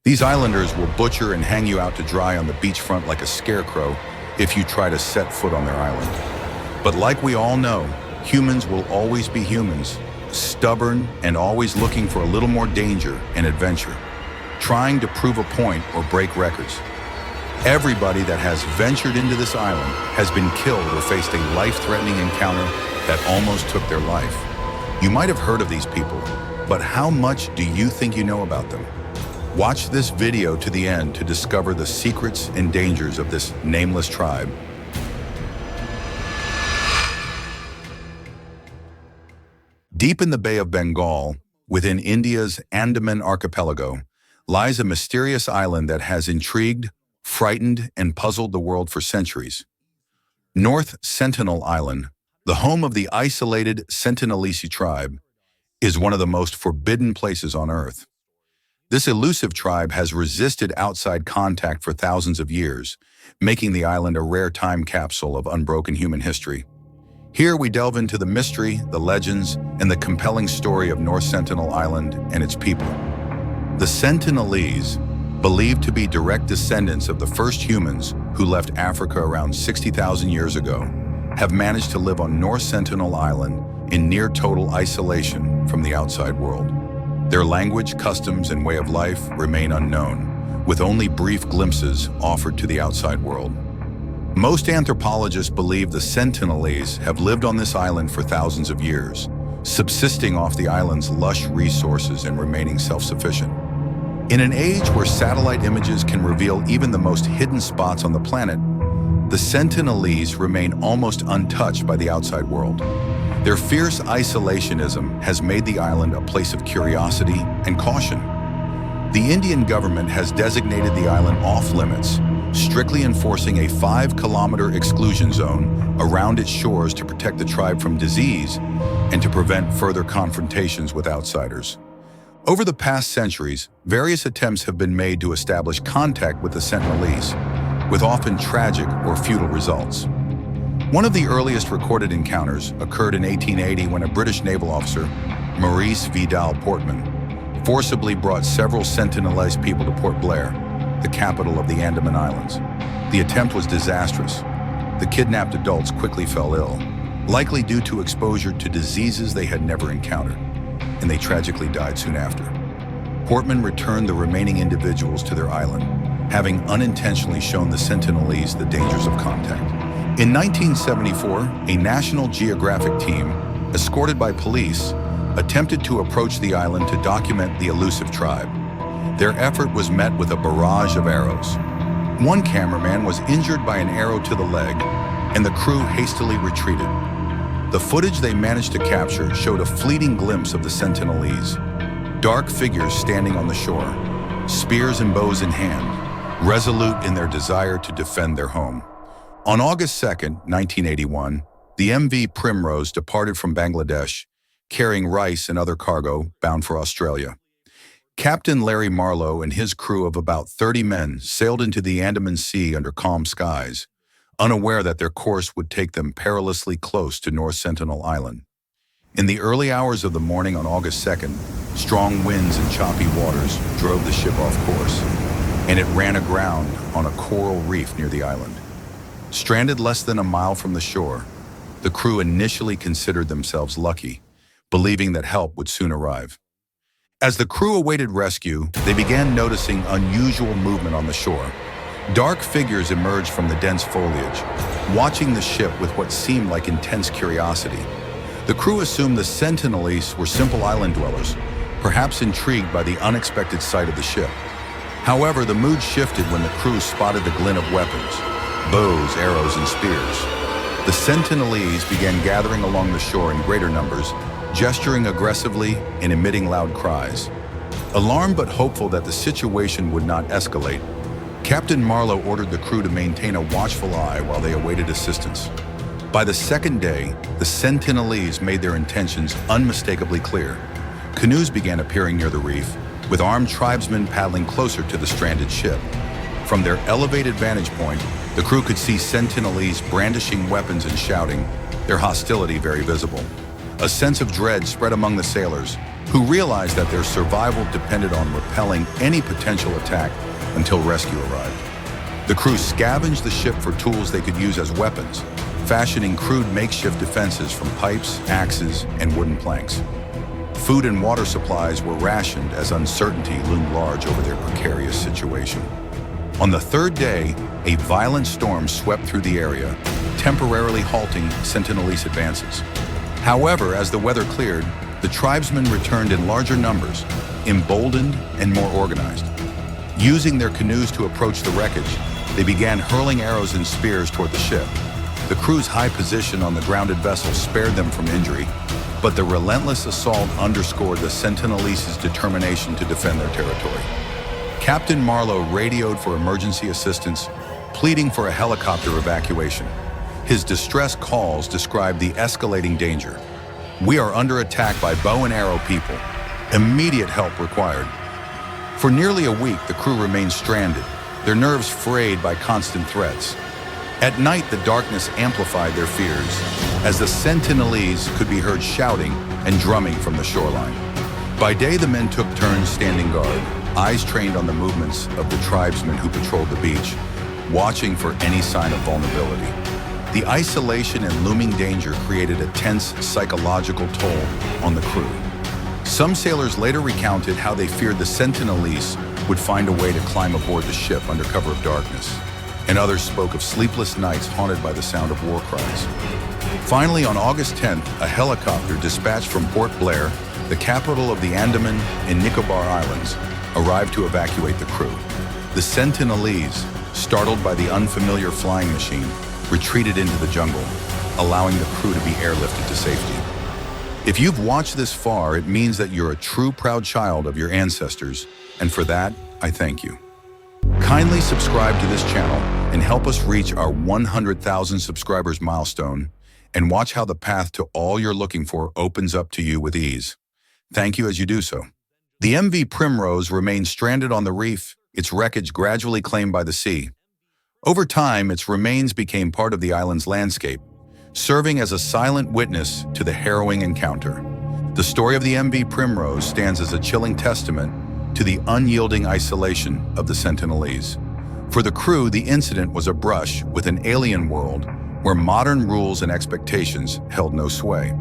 These islanders will butcher and hang you out to dry on the beachfront like a scarecrow if you try to set foot on their island. But like we all know, humans will always be humans, stubborn and always looking for a little more danger and adventure, trying to prove a point or break records. Everybody that has ventured into this island has been killed or faced a life-threatening encounter that almost took their life. You might have heard of these people, but how much do you think you know about them? Watch this video to the end to discover the secrets and dangers of this nameless tribe. Deep in the Bay of Bengal, within India's Andaman archipelago, lies a mysterious island that has intrigued, frightened, and puzzled the world for centuries. North Sentinel Island, the home of the isolated Sentinelese tribe, is one of the most forbidden places on Earth. This elusive tribe has resisted outside contact for thousands of years, making the island a rare time capsule of unbroken human history. Here we delve into the mystery, the legends, and the compelling story of North Sentinel Island and its people. The Sentinelese, believed to be direct descendants of the first humans who left Africa around 60,000 years ago, have managed to live on North Sentinel Island in near total isolation from the outside world. Their language, customs, and way of life remain unknown, with only brief glimpses offered to the outside world. Most anthropologists believe the Sentinelese have lived on this island for thousands of years, subsisting off the island's lush resources and remaining self-sufficient. In an age where satellite images can reveal even the most hidden spots on the planet, the Sentinelese remain almost untouched by the outside world. Their fierce isolationism has made the island a place of curiosity and caution. The Indian government has designated the island off-limits, strictly enforcing a 5-kilometer exclusion zone around its shores to protect the tribe from disease and to prevent further confrontations with outsiders. Over the past centuries, various attempts have been made to establish contact with the Sentinelese, with often tragic or futile results. One of the earliest recorded encounters occurred in 1880 when a British naval officer, Maurice Vidal Portman, forcibly brought several Sentinelese people to Port Blair, the capital of the Andaman Islands. The attempt was disastrous. The kidnapped adults quickly fell ill, likely due to exposure to diseases they had never encountered, and they tragically died soon after. Portman returned the remaining individuals to their island, having unintentionally shown the Sentinelese the dangers of contact. In 1974, a National Geographic team, escorted by police, attempted to approach the island to document the elusive tribe. Their effort was met with a barrage of arrows. One cameraman was injured by an arrow to the leg, and the crew hastily retreated. The footage they managed to capture showed a fleeting glimpse of the Sentinelese, dark figures standing on the shore, spears and bows in hand, resolute in their desire to defend their home. On August 2, 1981, the MV Primrose departed from Bangladesh, carrying rice and other cargo bound for Australia. Captain Larry Marlowe and his crew of about 30 men sailed into the Andaman Sea under calm skies, unaware that their course would take them perilously close to North Sentinel Island. In the early hours of the morning on August 2nd, strong winds and choppy waters drove the ship off course, and it ran aground on a coral reef near the island. Stranded less than a mile from the shore, the crew initially considered themselves lucky, believing that help would soon arrive. As the crew awaited rescue, they began noticing unusual movement on the shore. Dark figures emerged from the dense foliage, watching the ship with what seemed like intense curiosity. The crew assumed the Sentinelese were simple island dwellers, perhaps intrigued by the unexpected sight of the ship. However, the mood shifted when the crew spotted the glint of weapons, bows, arrows, and spears. The Sentinelese began gathering along the shore in greater numbers, gesturing aggressively and emitting loud cries. Alarmed but hopeful that the situation would not escalate, Captain Marlowe ordered the crew to maintain a watchful eye while they awaited assistance. By the second day, the Sentinelese made their intentions unmistakably clear. Canoes began appearing near the reef, with armed tribesmen paddling closer to the stranded ship. From their elevated vantage point, the crew could see Sentinelese brandishing weapons and shouting, their hostility very visible. A sense of dread spread among the sailors, who realized that their survival depended on repelling any potential attack until rescue arrived. The crew scavenged the ship for tools they could use as weapons, fashioning crude makeshift defenses from pipes, axes, and wooden planks. Food and water supplies were rationed as uncertainty loomed large over their precarious situation. On the third day, a violent storm swept through the area, temporarily halting Sentinelese advances. However, as the weather cleared, the tribesmen returned in larger numbers, emboldened and more organized. Using their canoes to approach the wreckage, they began hurling arrows and spears toward the ship. The crew's high position on the grounded vessel spared them from injury, but the relentless assault underscored the Sentinelese's determination to defend their territory. Captain Marlowe radioed for emergency assistance, pleading for a helicopter evacuation. His distress calls described the escalating danger. "We are under attack by bow and arrow people. Immediate help required." For nearly a week, the crew remained stranded, their nerves frayed by constant threats. At night, the darkness amplified their fears, as the Sentinelese could be heard shouting and drumming from the shoreline. By day, the men took turns standing guard, eyes trained on the movements of the tribesmen who patrolled the beach, watching for any sign of vulnerability. The isolation and looming danger created a tense psychological toll on the crew. Some sailors later recounted how they feared the Sentinelese would find a way to climb aboard the ship under cover of darkness, and others spoke of sleepless nights haunted by the sound of war cries. Finally, on August 10th, a helicopter dispatched from Port Blair, the capital of the Andaman and Nicobar Islands, arrived to evacuate the crew. The Sentinelese, startled by the unfamiliar flying machine, retreated into the jungle, allowing the crew to be airlifted to safety. If you've watched this far, it means that you're a true proud child of your ancestors, and for that, I thank you. Kindly subscribe to this channel and help us reach our 100,000 subscribers milestone, and watch how the path to all you're looking for opens up to you with ease. Thank you as you do so. The MV Primrose remained stranded on the reef, its wreckage gradually claimed by the sea. Over time, its remains became part of the island's landscape, serving as a silent witness to the harrowing encounter. The story of the MV Primrose stands as a chilling testament to the unyielding isolation of the Sentinelese. For the crew, the incident was a brush with an alien world where modern rules and expectations held no sway.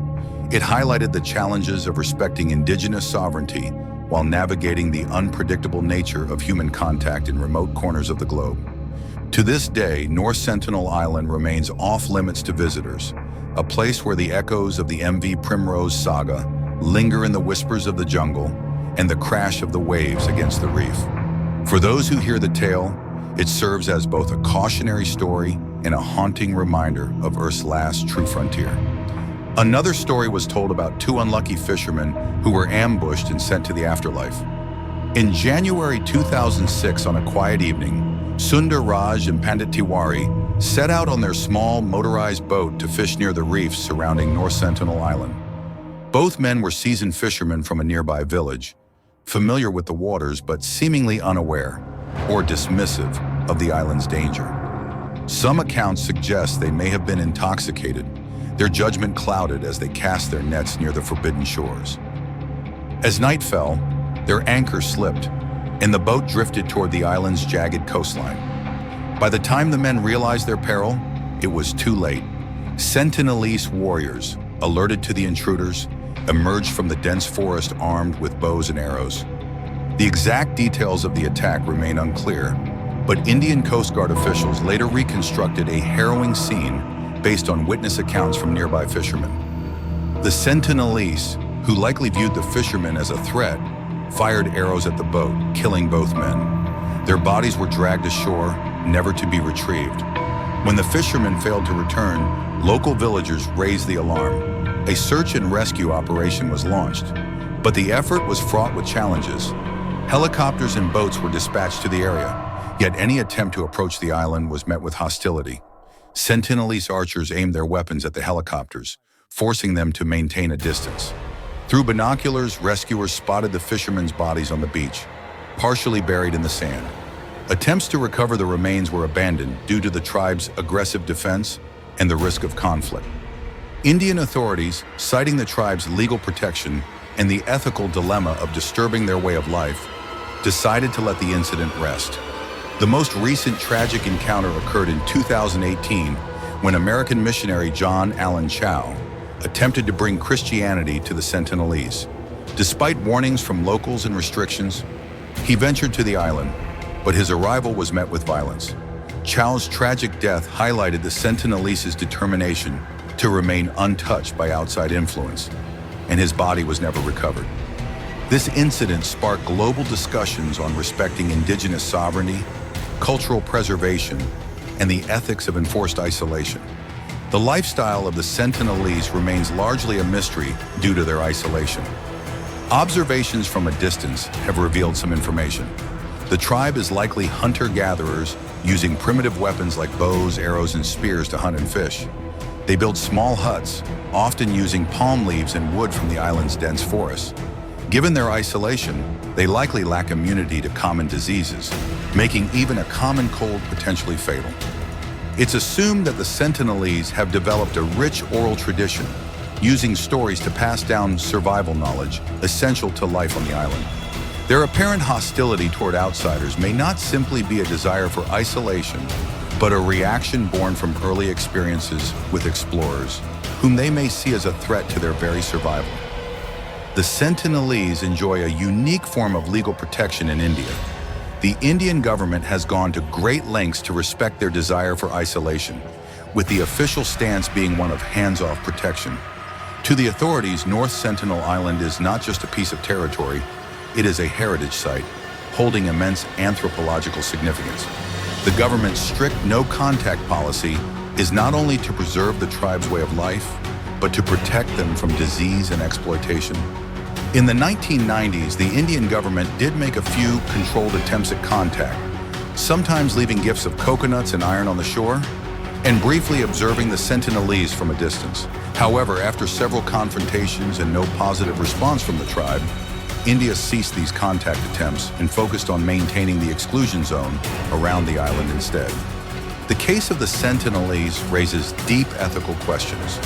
It highlighted the challenges of respecting indigenous sovereignty while navigating the unpredictable nature of human contact in remote corners of the globe. To this day, North Sentinel Island remains off-limits to visitors, a place where the echoes of the MV Primrose saga linger in the whispers of the jungle and the crash of the waves against the reef. For those who hear the tale, it serves as both a cautionary story and a haunting reminder of Earth's last true frontier. Another story was told about two unlucky fishermen who were ambushed and sent to the afterlife. In January 2006, on a quiet evening, Sundar Raj and Pandit Tiwari set out on their small motorized boat to fish near the reefs surrounding North Sentinel Island. Both men were seasoned fishermen from a nearby village, familiar with the waters but seemingly unaware or dismissive of the island's danger. Some accounts suggest they may have been intoxicated, their judgment clouded as they cast their nets near the forbidden shores. As night fell, their anchor slipped, and the boat drifted toward the island's jagged coastline. By the time the men realized their peril, it was too late. Sentinelese warriors, alerted to the intruders, emerged from the dense forest armed with bows and arrows. The exact details of the attack remain unclear, but Indian Coast Guard officials later reconstructed a harrowing scene based on witness accounts from nearby fishermen. The Sentinelese, who likely viewed the fishermen as a threat, fired arrows at the boat, killing both men. Their bodies were dragged ashore, never to be retrieved. When the fishermen failed to return, local villagers raised the alarm. A search and rescue operation was launched, but the effort was fraught with challenges. Helicopters and boats were dispatched to the area, yet any attempt to approach the island was met with hostility. Sentinelese archers aimed their weapons at the helicopters, forcing them to maintain a distance. Through binoculars, rescuers spotted the fishermen's bodies on the beach, partially buried in the sand. Attempts to recover the remains were abandoned due to the tribe's aggressive defense and the risk of conflict. Indian authorities, citing the tribe's legal protection, and the ethical dilemma of disturbing their way of life, decided to let the incident rest. The most recent tragic encounter occurred in 2018 when American missionary John Allen Chow attempted to bring Christianity to the Sentinelese. Despite warnings from locals and restrictions, he ventured to the island, but his arrival was met with violence. Chow's tragic death highlighted the Sentinelese's determination to remain untouched by outside influence, and his body was never recovered. This incident sparked global discussions on respecting indigenous sovereignty, cultural preservation, and the ethics of enforced isolation. The lifestyle of the Sentinelese remains largely a mystery due to their isolation. Observations from a distance have revealed some information. The tribe is likely hunter-gatherers using primitive weapons like bows, arrows, and spears to hunt and fish. They build small huts, often using palm leaves and wood from the island's dense forests. Given their isolation, they likely lack immunity to common diseases, making even a common cold potentially fatal. It's assumed that the Sentinelese have developed a rich oral tradition, using stories to pass down survival knowledge essential to life on the island. Their apparent hostility toward outsiders may not simply be a desire for isolation, but a reaction born from early experiences with explorers, whom they may see as a threat to their very survival. The Sentinelese enjoy a unique form of legal protection in India. The Indian government has gone to great lengths to respect their desire for isolation, with the official stance being one of hands-off protection. To the authorities, North Sentinel Island is not just a piece of territory, it is a heritage site, holding immense anthropological significance. The government's strict no-contact policy is not only to preserve the tribe's way of life, but to protect them from disease and exploitation. In the 1990s, the Indian government did make a few controlled attempts at contact, sometimes leaving gifts of coconuts and iron on the shore, and briefly observing the Sentinelese from a distance. However, after several confrontations and no positive response from the tribe, India ceased these contact attempts and focused on maintaining the exclusion zone around the island instead. The case of the Sentinelese raises deep ethical questions.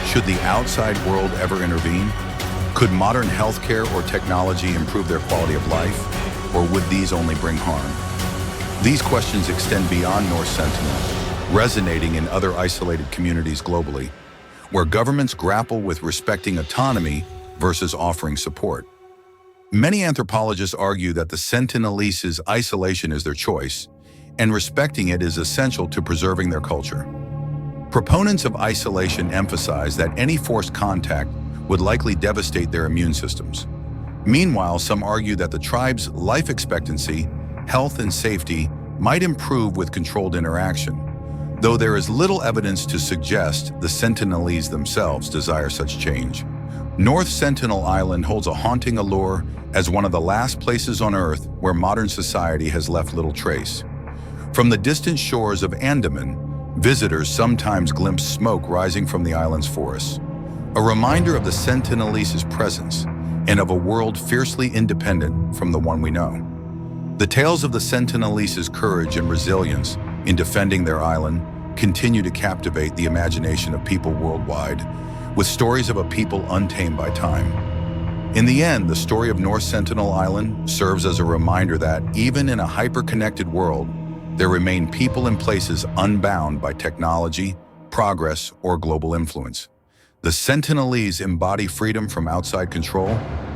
Should the outside world ever intervene? Could modern healthcare or technology improve their quality of life, or would these only bring harm? These questions extend beyond North Sentinel, resonating in other isolated communities globally, where governments grapple with respecting autonomy versus offering support. Many anthropologists argue that the Sentinelese's isolation is their choice, and respecting it is essential to preserving their culture. Proponents of isolation emphasize that any forced contact would likely devastate their immune systems. Meanwhile, some argue that the tribe's life expectancy, health, and safety might improve with controlled interaction, though there is little evidence to suggest the Sentinelese themselves desire such change. North Sentinel Island holds a haunting allure as one of the last places on Earth where modern society has left little trace. From the distant shores of Andaman, visitors sometimes glimpse smoke rising from the island's forests, a reminder of the Sentinelese's presence and of a world fiercely independent from the one we know. The tales of the Sentinelese's courage and resilience in defending their island continue to captivate the imagination of people worldwide, with stories of a people untamed by time. In the end, the story of North Sentinel Island serves as a reminder that, even in a hyper-connected world, there remain people and places unbound by technology, progress, or global influence. The Sentinelese embody freedom from outside control,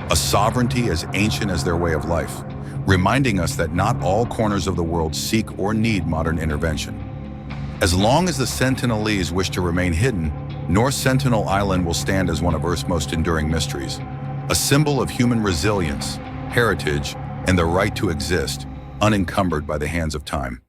a sovereignty as ancient as their way of life, reminding us that not all corners of the world seek or need modern intervention. As long as the Sentinelese wish to remain hidden, North Sentinel Island will stand as one of Earth's most enduring mysteries, a symbol of human resilience, heritage, and the right to exist, unencumbered by the hands of time.